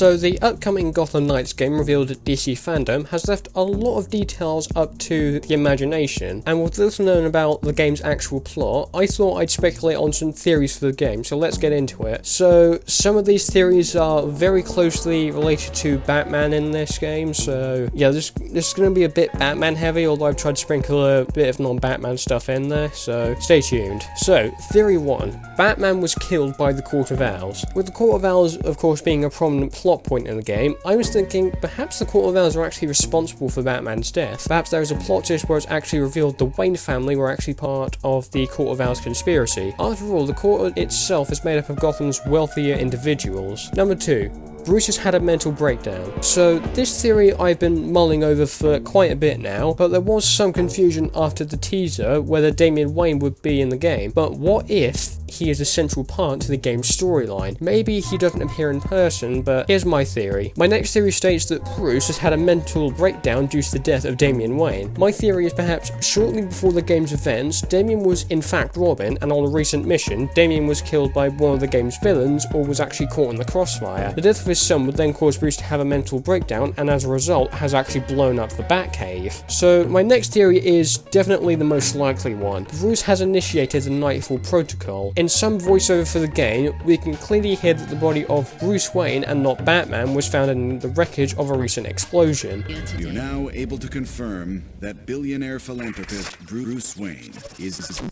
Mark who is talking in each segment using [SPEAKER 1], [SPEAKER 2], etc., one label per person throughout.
[SPEAKER 1] So the upcoming Gotham Knights game revealed at DC Fandom has left a lot of details up to the imagination, and with little known about the game's actual plot, I thought I'd speculate on some theories for the game, so let's get into it. So some of these theories are very closely related to Batman in this game, so yeah, this is going to be a bit Batman heavy, although I've tried to sprinkle a bit of non-Batman stuff in there, so stay tuned. So, theory 1. Batman was killed by the Court of Owls. With the Court of Owls, of course, being a prominent plot point in the game, I was thinking perhaps the Court of Owls are actually responsible for Batman's death. Perhaps there is a plot twist where it's actually revealed the Wayne family were actually part of the Court of Owls conspiracy. After all, the court itself is made up of Gotham's wealthier individuals. Number 2. Bruce has had a mental breakdown. So this theory I've been mulling over for quite a bit now, but there was some confusion after the teaser whether Damian Wayne would be in the game. But what if he is a central part to the game's storyline? Maybe he doesn't appear in person, but here's my theory. My next theory states that Bruce has had a mental breakdown due to the death of Damian Wayne. My theory is perhaps shortly before the game's events, Damian was in fact Robin, and on a recent mission, Damian was killed by one of the game's villains or was actually caught in the crossfire. The death of his son would then cause Bruce to have a mental breakdown, and as a result has actually blown up the Batcave. So my next theory is definitely the most likely one. Bruce has initiated the Nightfall protocol. In some voiceover for the game, we can clearly hear that the body of Bruce Wayne and not Batman was found in the wreckage of a recent explosion.
[SPEAKER 2] You're now able to confirm that billionaire philanthropist Bruce Wayne is...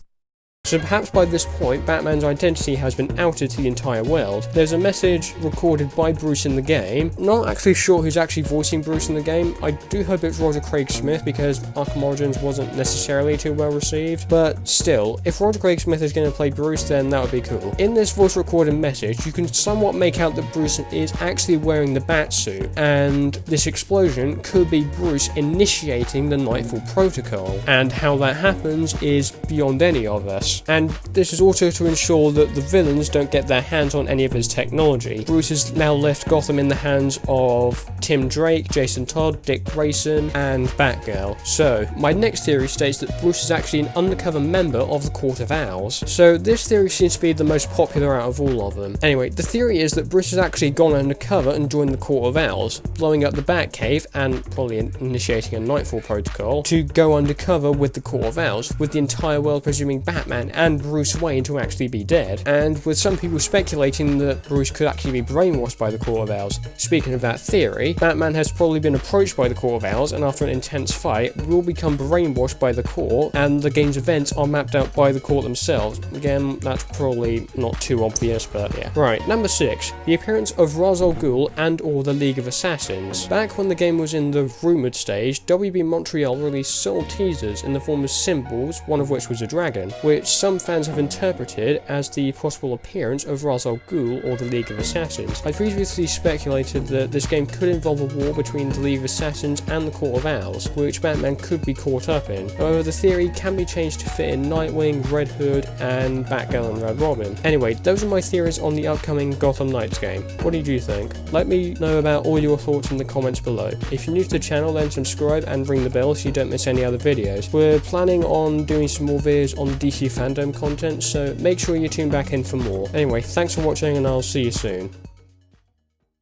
[SPEAKER 1] So perhaps by this point, Batman's identity has been outed to the entire world. There's a message recorded by Bruce in the game. Not actually sure who's actually voicing Bruce in the game. I do hope it's Roger Craig Smith, because Arkham Origins wasn't necessarily too well received. But still, if Roger Craig Smith is going to play Bruce, then that would be cool. In this voice recorded message, you can somewhat make out that Bruce is actually wearing the Batsuit, and this explosion could be Bruce initiating the Nightfall protocol. And how that happens is beyond any of us. And this is also to ensure that the villains don't get their hands on any of his technology. Bruce has now left Gotham in the hands of Tim Drake, Jason Todd, Dick Grayson, and Batgirl. So, my next theory states that Bruce is actually an undercover member of the Court of Owls. So, this theory seems to be the most popular out of all of them. Anyway, the theory is that Bruce has actually gone undercover and joined the Court of Owls, blowing up the Batcave and probably initiating a Nightfall protocol to go undercover with the Court of Owls, with the entire world presuming Batman and Bruce Wayne to actually be dead, and with some people speculating that Bruce could actually be brainwashed by the Court of Owls. Speaking of that theory, Batman has probably been approached by the Court of Owls, and after an intense fight will become brainwashed by the Court, and the game's events are mapped out by the Court themselves. Again, that's probably not too obvious, but yeah. Right, number 6. The appearance of Razor Ghoul and or the League of Assassins. Back when the game was in the rumoured stage, WB Montreal released subtle teasers in the form of symbols, one of which was a dragon, which some fans have interpreted as the possible appearance of Razor Ghoul or the League of Assassins. I previously speculated that this game could involve a war between the League of Assassins and the Court of Owls, which Batman could be caught up in. However, the theory can be changed to fit in Nightwing, Red Hood, and Batgirl and Red Robin. Anyway, those are my theories on the upcoming Gotham Knights game. What did you think? Let me know about all your thoughts in the comments below. If you're new to the channel, then subscribe and ring the bell so you don't miss any other videos. We're planning on doing some more videos on the DC Fandom content, so make sure you tune back in for more. Anyway, thanks for watching and I'll see you soon.